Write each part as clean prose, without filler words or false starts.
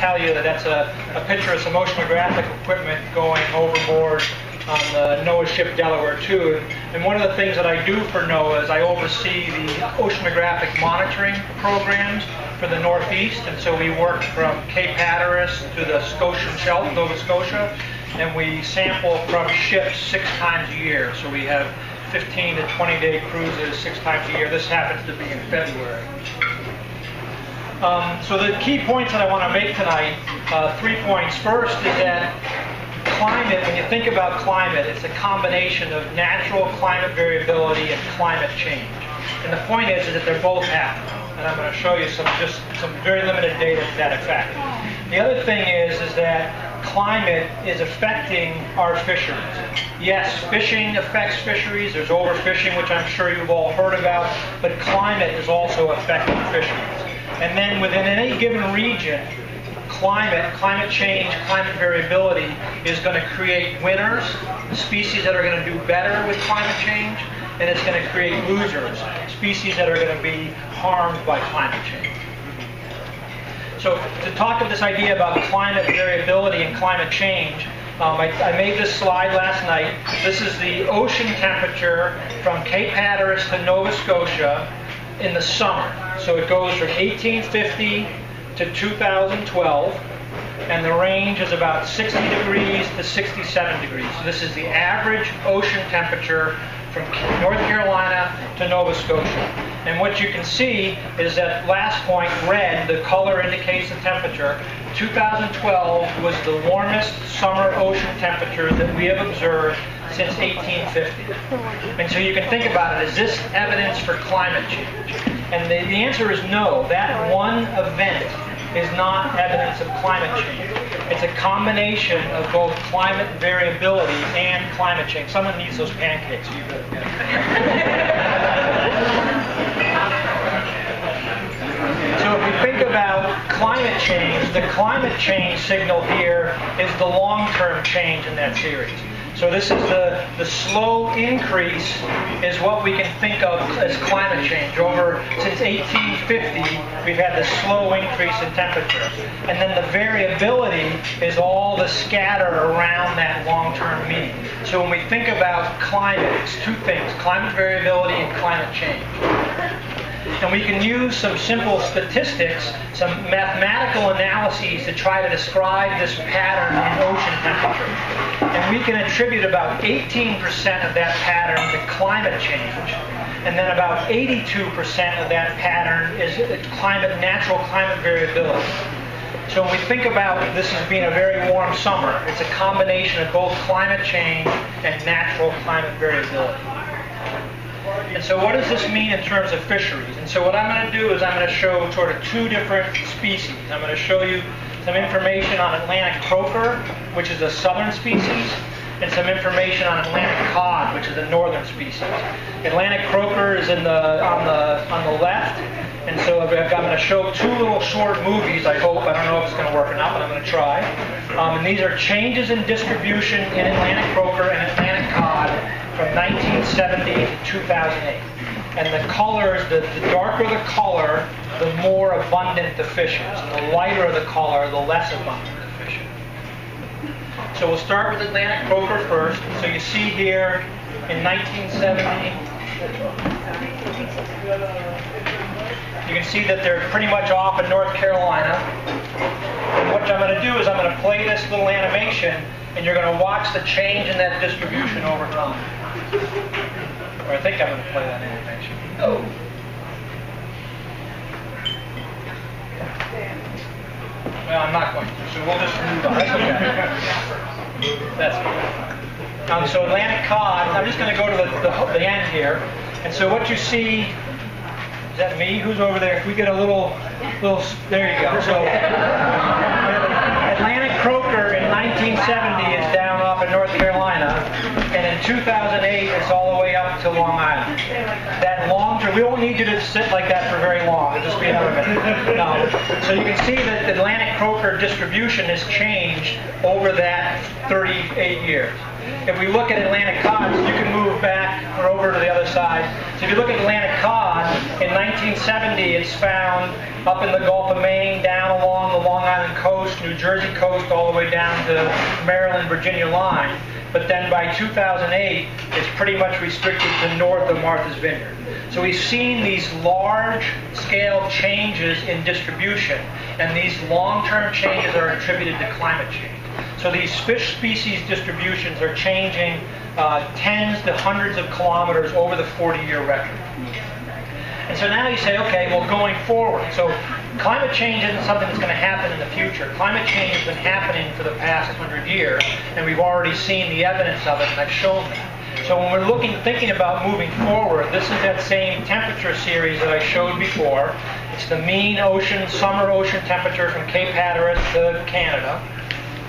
tell you that that's a picture of some oceanographic equipment going overboard on the NOAA ship Delaware 2. And one of the things that I do for NOAA is I oversee the oceanographic monitoring programs for the Northeast. And so we work from Cape Hatteras to the Scotian Shelf, Nova Scotia, and we sample from ships 6 times a year. So we have 15 to 20-day cruises 6 times a year. This happens to be in February. So the key points that I want to make tonight, 3 points. First is that climate, when you think about climate, it's a combination of natural climate variability and climate change. And the point is that they're both happening. And I'm going to show you some very limited data to that effect. The other thing is that climate is affecting our fisheries. Yes, fishing affects fisheries. There's overfishing, which I'm sure you've all heard about, but climate is also affecting fisheries. And then within any given region, climate change, climate variability is going to create winners, species that are going to do better with climate change, and it's going to create losers, species that are going to be harmed by climate change. So to talk of this idea about climate variability and climate change, I made this slide last night. This is the ocean temperature from Cape Hatteras to Nova Scotia in the summer. So it goes from 1850 to 2012, and the range is about 60 degrees to 67 degrees. So this is the average ocean temperature from North Carolina to Nova Scotia. And what you can see is that last point, red, the color indicates the temperature. 2012 was the warmest summer ocean temperature that we have observed since 1850. And so you can think about it, is this evidence for climate change? And the answer is no. That one event is not evidence of climate change. It's a combination of both climate variability and climate change. Someone needs those pancakes, so you better get them. So if we think about climate change, the climate change signal here is the long-term change in that series. So this is the slow increase is what we can think of as climate change. Since 1850, we've had this slow increase in temperature. And then the variability is all the scatter around that long-term mean. So when we think about climate, it's 2 things, climate variability and climate change. And we can use some simple statistics, some mathematical analyses to try to describe this pattern in ocean temperature. And we can attribute about 18% of that pattern to climate change. And then about 82% of that pattern is natural climate variability. So when we think about this as being a very warm summer, it's a combination of both climate change and natural climate variability. And so what does this mean in terms of fisheries? And so what I'm going to do is I'm going to show sort of 2 different species. I'm going to show you some information on Atlantic croaker, which is a southern species, and some information on Atlantic cod, which is a northern species. Atlantic croaker is on the left, and so I'm going to show 2 little short movies, I hope. I don't know if it's going to work or not, but I'm going to try. And these are changes in distribution in Atlantic croaker and Atlantic cod from 1970 to 2008. And the colors, the darker the color, the more abundant the fish is. And the lighter the color, the less abundant the fish is. So we'll start with Atlantic croaker first. So you see here in 1970, you can see that they're pretty much off in North Carolina. And what I'm going to do is I'm going to play this little animation, and you're going to watch the change in that distribution over time. Or I think I'm going to play that animation. Oh. Well, I'm not going to, so we'll just move on. That's okay. That's good. So Atlantic cod, I'm just going to go to the end here. And so what you see, is that me? Who's over there? If we get a little, there you go. So Atlantic croaker in 1970 is down off in North Carolina, and in 2008 it's all the way up to Long Island. That long-term, we won't need you to sit like that for very long. It'll just be another minute. No. So you can see that the Atlantic croaker distribution has changed over that 38 years. if we look at Atlantic cod, you can move back or over to the other side. So if you look at Atlantic cod, in 1970 it's found up in the Gulf of Maine, down along the Long Island coast, New Jersey coast, all the way down to Maryland, Virginia line. But then by 2008, it's pretty much restricted to north of Martha's Vineyard. So we've seen these large-scale changes in distribution, and these long-term changes are attributed to climate change. So these fish species distributions are changing tens to hundreds of kilometers over the 40-year record. And so now you say, okay, well, going forward, so climate change isn't something that's going to happen in the future. Climate change has been happening for the past 100 years, and we've already seen the evidence of it, and I've shown that. So when we're thinking about moving forward, this is that same temperature series that I showed before. It's the mean summer ocean temperature from Cape Hatteras to Canada.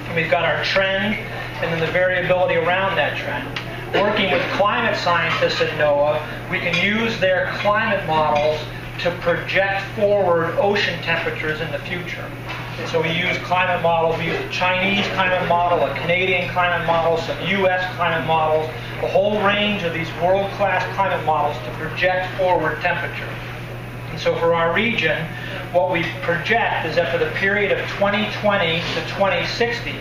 And we've got our trend, and then the variability around that trend. Working with climate scientists at NOAA, we can use their climate models to project forward ocean temperatures in the future. And so we use climate models. We use a Chinese climate model, a Canadian climate model, some U.S. climate models, a whole range of these world-class climate models to project forward temperature. And so for our region, what we project is that for the period of 2020 to 2060,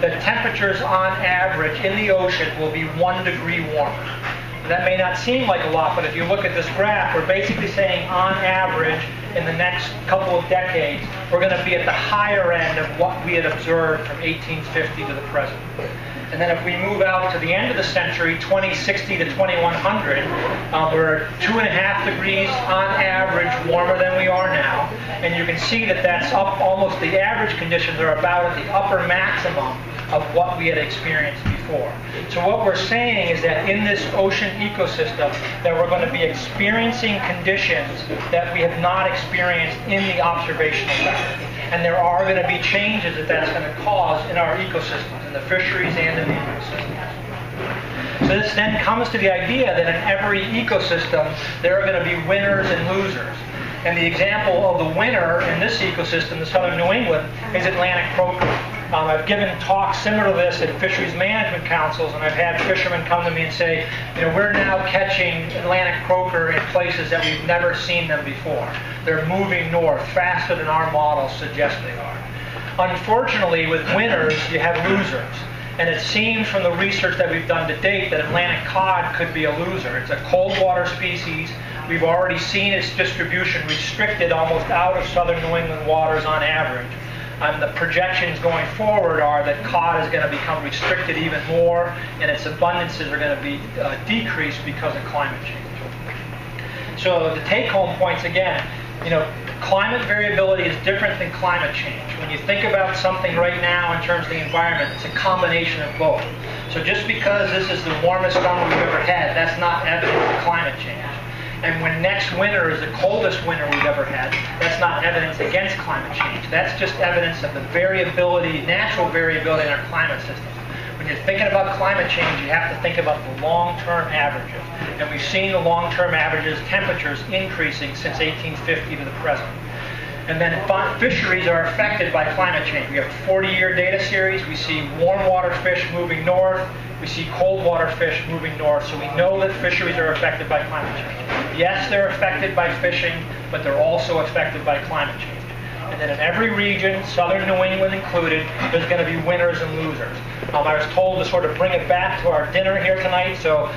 the temperatures on average in the ocean will be 1 degree warmer. That may not seem like a lot, but if you look at this graph, we're basically saying on average in the next couple of decades, we're going to be at the higher end of what we had observed from 1850 to the present. And then if we move out to the end of the century, 2060 to 2100, we're 2.5 degrees on average warmer than we are now. And you can see that that's up almost, the average conditions are about at the upper maximum of what we had experienced before. So what we're saying is that in this ocean ecosystem, that we're going to be experiencing conditions that we have not experienced in the observational record. And there are going to be changes that that's going to cause in our ecosystems, in the fisheries and in the ecosystems. So this then comes to the idea that in every ecosystem, there are going to be winners and losers. And the example of the winner in this ecosystem, the southern New England, is Atlantic croaker. I've given talks similar to this at fisheries management councils, and I've had fishermen come to me and say, you know, we're now catching Atlantic croaker in places that we've never seen them before. They're moving north faster than our models suggest they are. Unfortunately, with winners, you have losers. And it seems from the research that we've done to date that Atlantic cod cold be a loser. It's a cold water species. We've already seen its distribution restricted almost out of southern New England waters on average. And the projections going forward are that cod is going to become restricted even more, and its abundances are going to be decreased because of climate change. So the take-home points again, you know, climate variability is different than climate change. When you think about something right now in terms of the environment, it's a combination of both. So just because this is the warmest summer we've ever had, that's not evidence of climate change. And when next winter is the coldest winter we've ever had, that's not evidence against climate change. That's just evidence of the variability, natural variability in our climate system. When you're thinking about climate change, you have to think about the long-term averages. And we've seen the long-term averages, temperatures increasing since 1850 to the present. And then fisheries are affected by climate change. We have a 40-year data series. We see warm water fish moving north. We see cold water fish moving north. So we know that fisheries are affected by climate change. Yes, they're affected by fishing, but they're also affected by climate change. And then in every region, southern New England included, there's going to be winners and losers. I was told to sort of bring it back to our dinner here tonight. So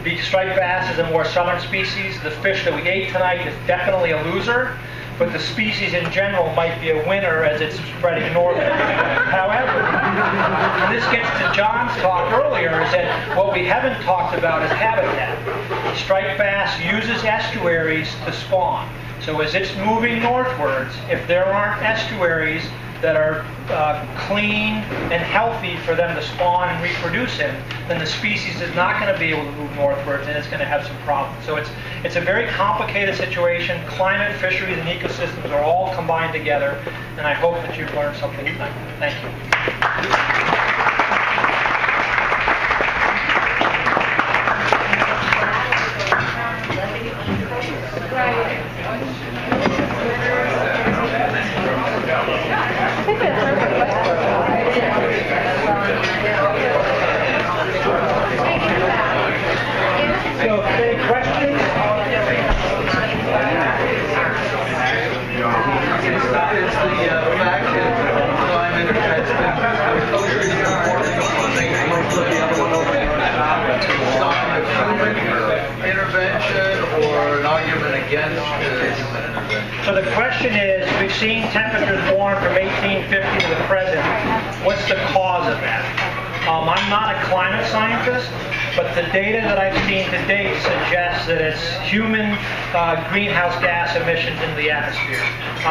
the striped bass is a more southern species. The fish that we ate tonight is definitely a loser. But the species in general might be a winner as it's spreading northward. However, and this gets to John's talk earlier, is that what we haven't talked about is habitat. Striped bass uses estuaries to spawn. So as it's moving northwards, if there aren't estuaries that are clean and healthy for them to spawn and reproduce in, then the species is not going to be able to move northwards, and it's going to have some problems. So it's a very complicated situation. Climate, fisheries, and ecosystems are all combined together, and I hope that you've learned something tonight. Thank you. I think that's perfect. So the question is, we've seen temperatures warm from 1850 to the present. What's the cause of that? I'm not a climate scientist, but the data that I've seen to date suggests that it's human greenhouse gas emissions into the atmosphere.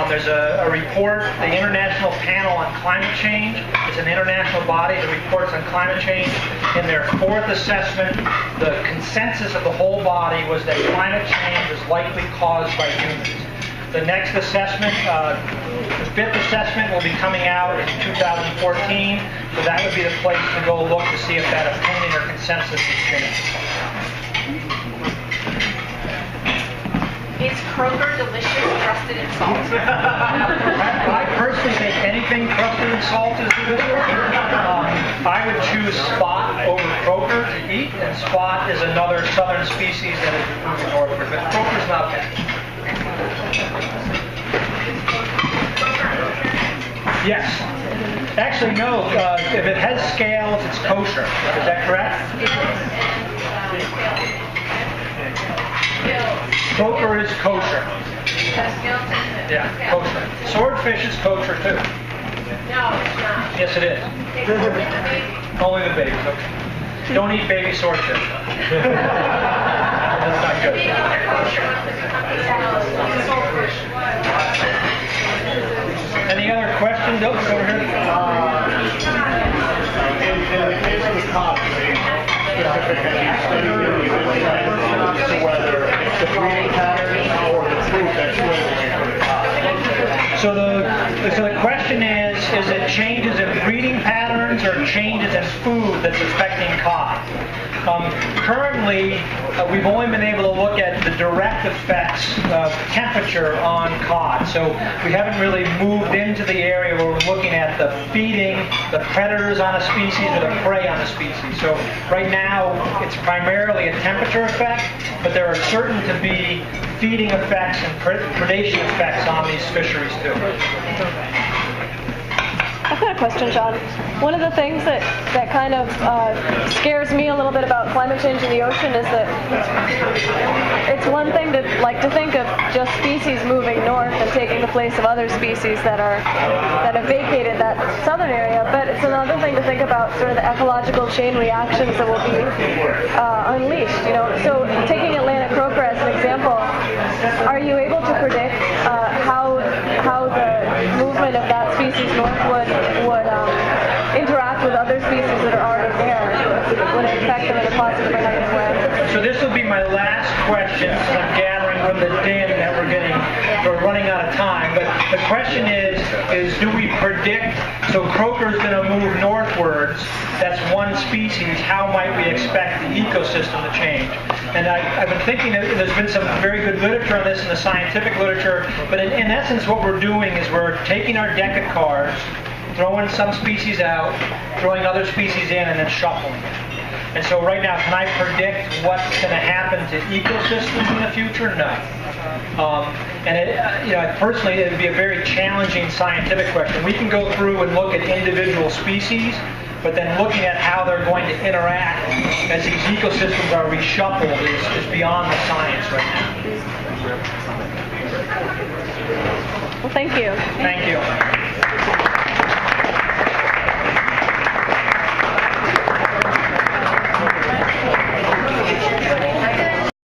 There's a report, the International Panel on Climate Change. It's an international body that reports on climate change. In their fourth assessment, the consensus of the whole body was that climate change is likely caused by humans. The next assessment, the fifth assessment, will be coming out in 2014, so that would be the place to go look to see if that opinion or consensus has changed. Is Kroger delicious, crusted in salt? I personally think anything crusted in salt is delicious. I would choose Spot over Kroger to eat, and Spot is another southern species that is moving northward, but Kroger's not bad. Yes. Actually, no. If it has scales, it's kosher. Is that correct? Kroger is kosher. Yeah, kosher. Swordfish is kosher too. No, it's not. Yes, it is. Only the babies. Okay. Don't eat baby swordfish. That's not good. Any other questions? Oh, over here. In the case of the cod, whether it's the breeding patterns or the food that's waiting for the cod. So the question is it changes in breeding patterns or changes in food that's affecting cod? Currently, we've only been able to look at the direct effects of temperature on cod. So we haven't really moved into the area where we're looking at the feeding, the predators on a species or the prey on a species. So right now, it's primarily a temperature effect, but there are certain to be feeding effects and predation effects on these fisheries too. I've got a question, John. One of the things that kind of scares me a little bit about climate change in the ocean is that it's one thing to think of just species moving north and taking the place of other species that have vacated that southern area, but it's another thing to think about sort of the ecological chain reactions that will be unleashed. So taking Atlantic croaker as an example, are you able to predict how the movement of that species north would interact with other species that are already there? Would it affect them in a positive or negative way? So this will be my last question, since I'm gathering from the din that we're running out of time. But the question is do we predict, so croaker is going to move northwards, that's one species, how might we expect the ecosystem to change? And I've been thinking that there's been some very good literature on this in the scientific literature, but in essence what we're doing is we're taking our deck of cards, throwing some species out, throwing other species in, and then shuffling it. And so right now, can I predict what's going to happen to ecosystems in the future? No. Personally, it would be a very challenging scientific question. We can go through and look at individual species, but then looking at how they're going to interact as these ecosystems are reshuffled is beyond the science right now. Well, thank you. Thank you.